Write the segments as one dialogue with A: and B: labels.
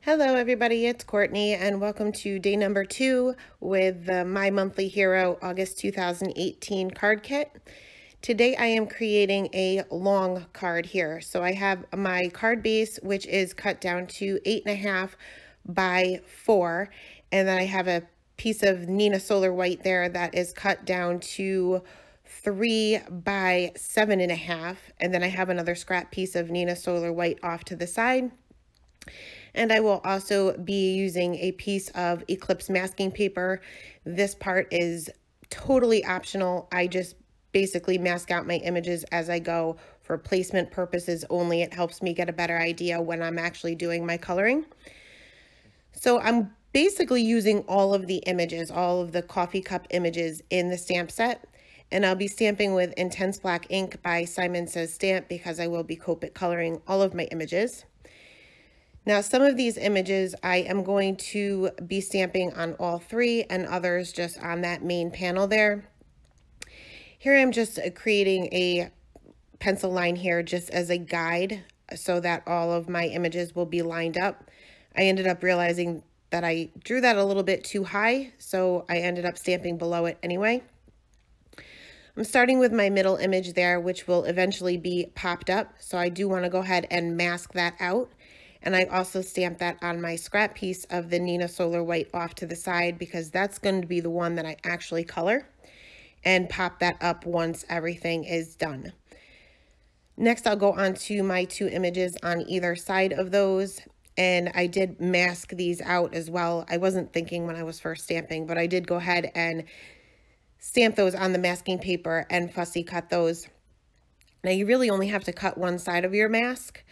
A: Hello everybody, it's Courtney and welcome to day number 2 with the My Monthly Hero August 2018 card kit. Today I am creating a long card here. So I have my card base, which is cut down to 8.5 by 4, and then I have a piece of Nina Solar White there that is cut down to 3 by 7.5, and then I have another scrap piece of Nina Solar White off to the side. And I will also be using a piece of Eclipse masking paper. This part is totally optional. I just basically mask out my images as I go for placement purposes only. It helps me get a better idea when I'm actually doing my coloring. So I'm basically using all of the images, all of the coffee cup images in the stamp set. And I'll be stamping with Intense Black ink by Simon Says Stamp because I will be Copic coloring all of my images. Now, some of these images I am going to be stamping on all 3 and others just on that main panel there. Here I'm just creating a pencil line here just as a guide so that all of my images will be lined up. I ended up realizing that I drew that a little bit too high, so I ended up stamping below it anyway. I'm starting with my middle image there, which will eventually be popped up, so I do want to go ahead and mask that out. And I also stamped that on my scrap piece of the Nina Solar White off to the side because that's going to be the one that I actually color and pop that up once everything is done. Next, I'll go on to my 2 images on either side of those. And I did mask these out as well. I wasn't thinking when I was first stamping, but I did go ahead and stamp those on the masking paper and fussy cut those. Now, you really only have to cut one side of your mask.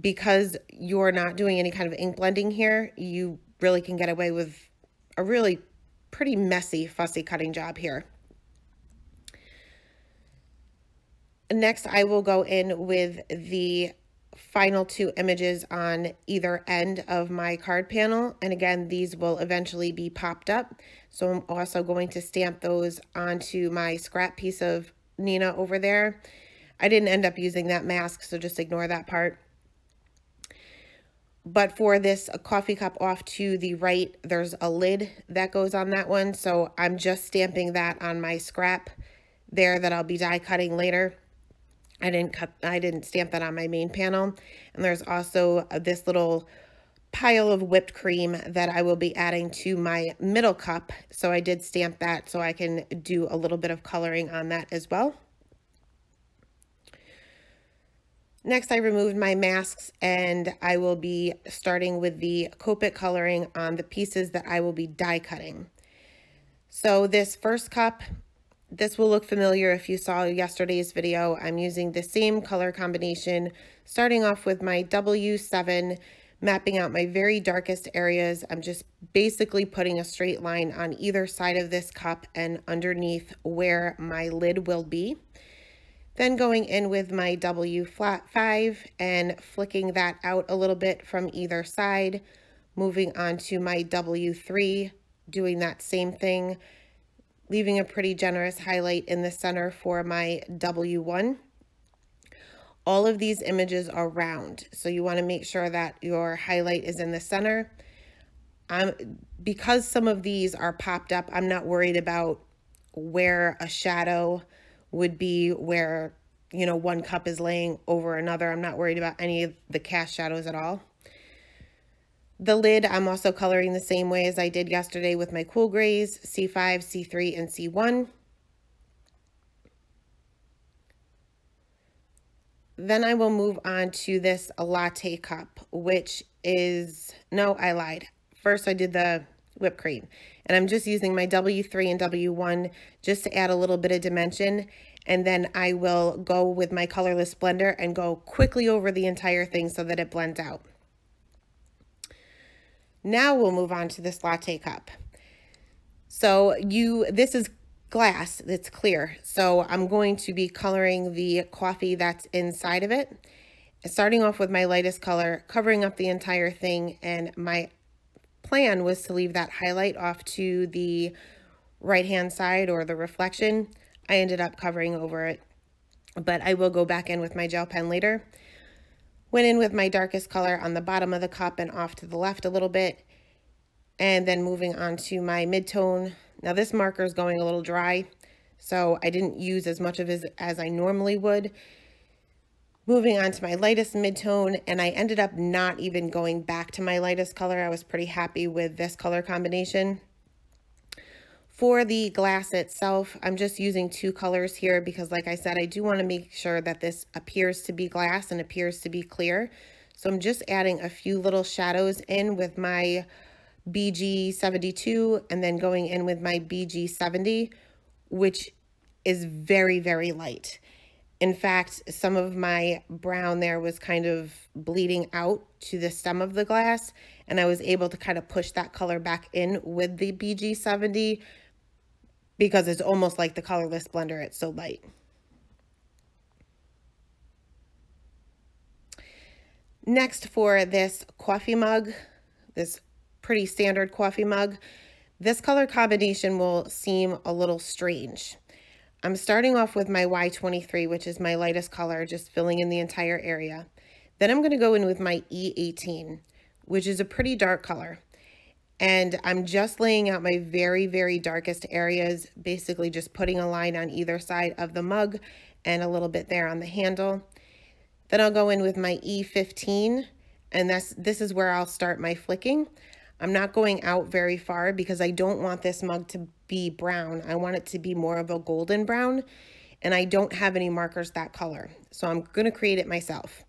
A: Because you're not doing any kind of ink blending here, you really can get away with a really pretty messy, fussy cutting job here. Next, I will go in with the final 2 images on either end of my card panel. And again, these will eventually be popped up. So I'm also going to stamp those onto my scrap piece of Nina over there. I didn't end up using that mask, so just ignore that part. But for this coffee cup off to the right, there's a lid that goes on that one. So I'm just stamping that on my scrap there that I'll be die cutting later. I didn't stamp that on my main panel. And there's also this little pile of whipped cream that I will be adding to my middle cup. So I did stamp that so I can do a little bit of coloring on that as well. Next, I removed my masks and I will be starting with the Copic coloring on the pieces that I will be die cutting. So this first cup, this will look familiar if you saw yesterday's video. I'm using the same color combination, starting off with my W7, mapping out my very darkest areas. I'm just basically putting a straight line on either side of this cup and underneath where my lid will be. Then going in with my W5 and flicking that out a little bit from either side, moving on to my W3, doing that same thing, leaving a pretty generous highlight in the center for my W1. All of these images are round, so you want to make sure that your highlight is in the center. Because some of these are popped up, I'm not worried about where a shadow would be where, you know, one cup is laying over another. I'm not worried about any of the cast shadows at all. The lid, I'm also coloring the same way as I did yesterday with my cool grays, C5, C3, and C1. Then I will move on to this latte cup, which is, no, I lied. First I did the whipped cream. And I'm just using my W3 and W1 just to add a little bit of dimension. And then I will go with my colorless blender and go quickly over the entire thing so that it blends out. Now we'll move on to this latte cup. So this is glass, it's clear. So I'm going to be coloring the coffee that's inside of it. Starting off with my lightest color, covering up the entire thing, and my plan was to leave that highlight off to the right hand side or the reflection. I ended up covering over it, but I will go back in with my gel pen later. Went in with my darkest color on the bottom of the cup and off to the left a little bit. And then moving on to my mid-tone. Now this marker is going a little dry, so I didn't use as much of it as I normally would. Moving on to my lightest mid-tone, and I ended up not even going back to my lightest color. I was pretty happy with this color combination. For the glass itself, I'm just using two colors here because, like I said, I do want to make sure that this appears to be glass and appears to be clear. So I'm just adding a few little shadows in with my BG72 and then going in with my BG70, which is very, very light. In fact, some of my brown there was kind of bleeding out to the stem of the glass, and I was able to kind of push that color back in with the BG70 because it's almost like the colorless blender, it's so light. Next, for this coffee mug, this pretty standard coffee mug, this color combination will seem a little strange. I'm starting off with my Y23, which is my lightest color, just filling in the entire area. Then I'm going to go in with my E18, which is a pretty dark color. And I'm just laying out my very, very darkest areas, basically just putting a line on either side of the mug and a little bit there on the handle. Then I'll go in with my E15, and this is where I'll start my flicking. I'm not going out very far because I don't want this mug to be brown. I want it to be more of a golden brown, and I don't have any markers that color. So I'm going to create it myself.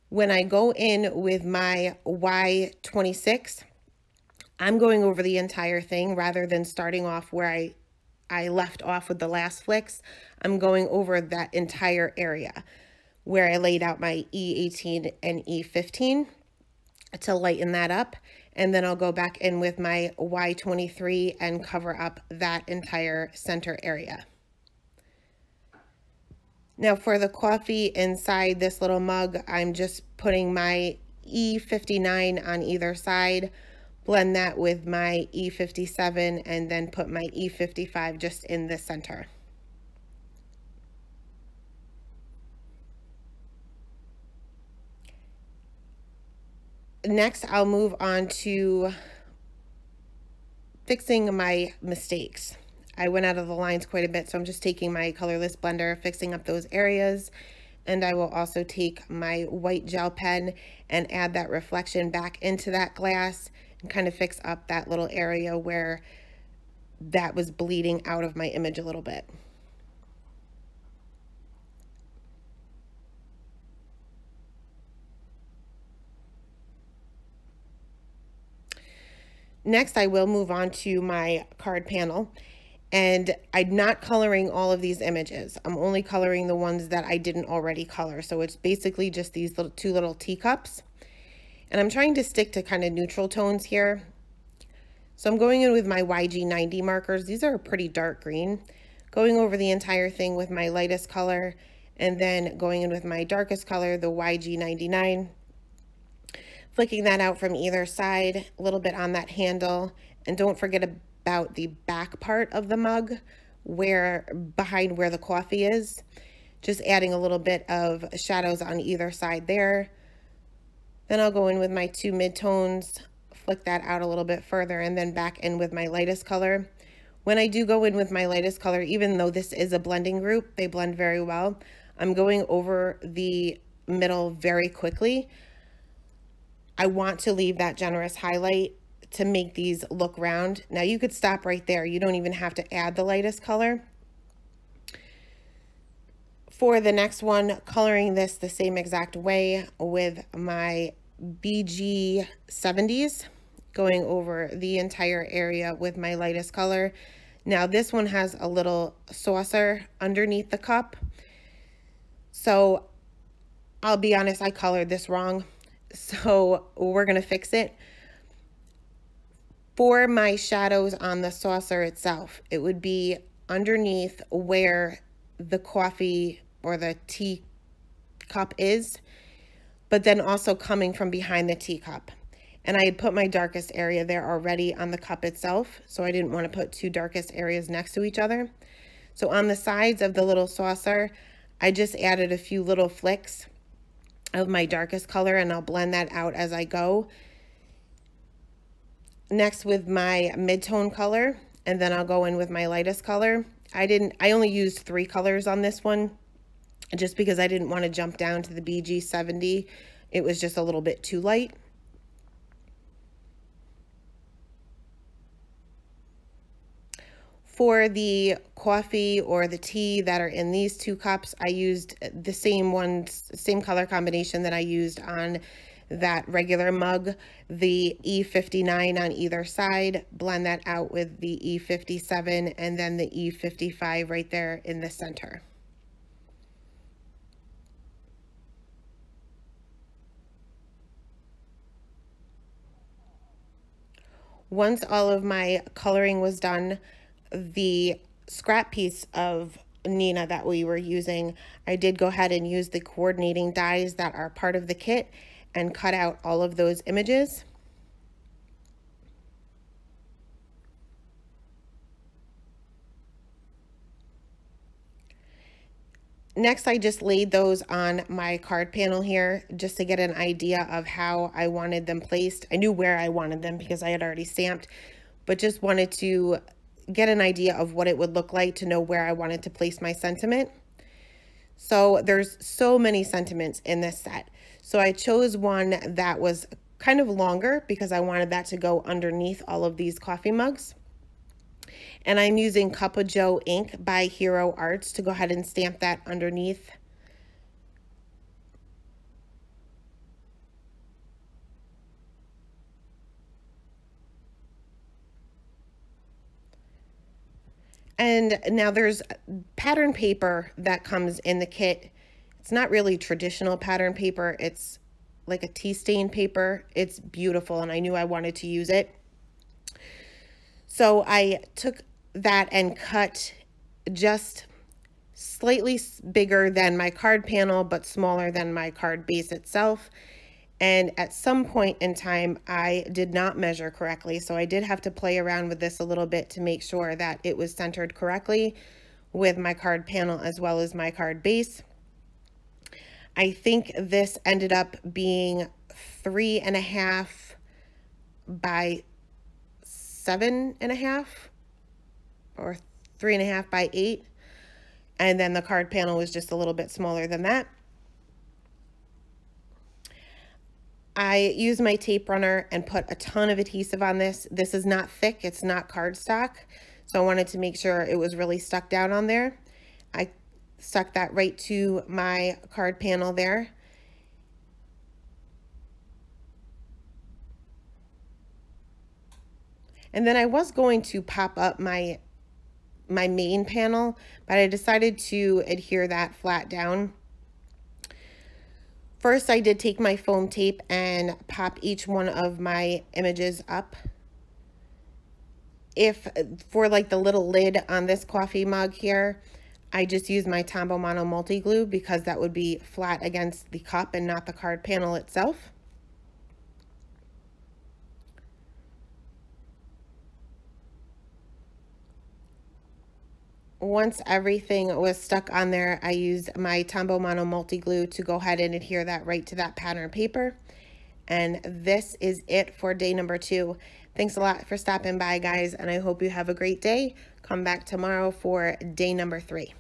A: When I go in with my Y26, I'm going over the entire thing rather than starting off where I left off with the last flicks. I'm going over that entire area where I laid out my E18 and E15 to lighten that up. And then I'll go back in with my Y23 and cover up that entire center area. Now for the coffee inside this little mug, I'm just putting my E59 on either side, blend that with my E57, and then put my E55 just in the center. Next, I'll move on to fixing my mistakes. I went out of the lines quite a bit, so I'm just taking my colorless blender, fixing up those areas, and I will also take my white gel pen and add that reflection back into that glass and kind of fix up that little area where that was bleeding out of my image a little bit. Next, I will move on to my card panel, and I'm not coloring all of these images. I'm only coloring the ones that I didn't already color. So it's basically just these two little teacups, and I'm trying to stick to kind of neutral tones here. So I'm going in with my YG90 markers. These are a pretty dark green, going over the entire thing with my lightest color, and then going in with my darkest color, the YG99. Flicking that out from either side, a little bit on that handle, and don't forget about the back part of the mug, behind where the coffee is. Just adding a little bit of shadows on either side there. Then I'll go in with my two mid-tones, flick that out a little bit further, and then back in with my lightest color. When I do go in with my lightest color, even though this is a blending group, they blend very well, I'm going over the middle very quickly. I want to leave that generous highlight to make these look round. Now you could stop right there. You don't even have to add the lightest color. For the next one, coloring this the same exact way with my BG70s, going over the entire area with my lightest color. Now this one has a little saucer underneath the cup. So I'll be honest, I colored this wrong. So we're going to fix it. For my shadows on the saucer itself, it would be underneath where the coffee or the tea cup is, but then also coming from behind the teacup. And I had put my darkest area there already on the cup itself, so I didn't want to put two darkest areas next to each other. So on the sides of the little saucer, I just added a few little flicks of my darkest color, and I'll blend that out as I go. Next with my mid-tone color, and then I'll go in with my lightest color. I only used 3 colors on this one just because I didn't want to jump down to the BG70. It was just a little bit too light. For the coffee or the tea that are in these 2 cups, I used the same color combination that I used on that regular mug, the E59 on either side, blend that out with the E57 and then the E55 right there in the center. Once all of my coloring was done, the scrap piece of Neenah that we were using, I did go ahead and use the coordinating dies that are part of the kit and cut out all of those images. Next, I just laid those on my card panel here just to get an idea of how I wanted them placed. I knew where I wanted them because I had already stamped, but just wanted to get an idea of what it would look like to know where I wanted to place my sentiment. So there's so many sentiments in this set. So I chose one that was kind of longer because I wanted that to go underneath all of these coffee mugs. And I'm using Cup of Joe ink by Hero Arts to go ahead and stamp that underneath. And now there's pattern paper that comes in the kit. It's not really traditional pattern paper. It's like a tea stain paper. It's beautiful, and I knew I wanted to use it. So I took that and cut just slightly bigger than my card panel, but smaller than my card base itself. And at some point in time, I did not measure correctly. So I did have to play around with this a little bit to make sure that it was centered correctly with my card panel as well as my card base. I think this ended up being 3.5 by 7.5 or 3.5 by 8. And then the card panel was just a little bit smaller than that. I used my tape runner and put a ton of adhesive on this. This is not thick, it's not cardstock, so I wanted to make sure it was really stuck down on there. I stuck that right to my card panel there. And then I was going to pop up my main panel, but I decided to adhere that flat down. First, I did take my foam tape and pop each one of my images up. If for like the little lid on this coffee mug here, I just use my Tombow Mono multi-glue because that would be flat against the cup and not the card panel itself. Once everything was stuck on there, I used my Tombow Mono multi-glue to go ahead and adhere that right to that pattern paper. And this is it for day number 2. Thanks a lot for stopping by, guys, and I hope you have a great day. Come back tomorrow for day number 3.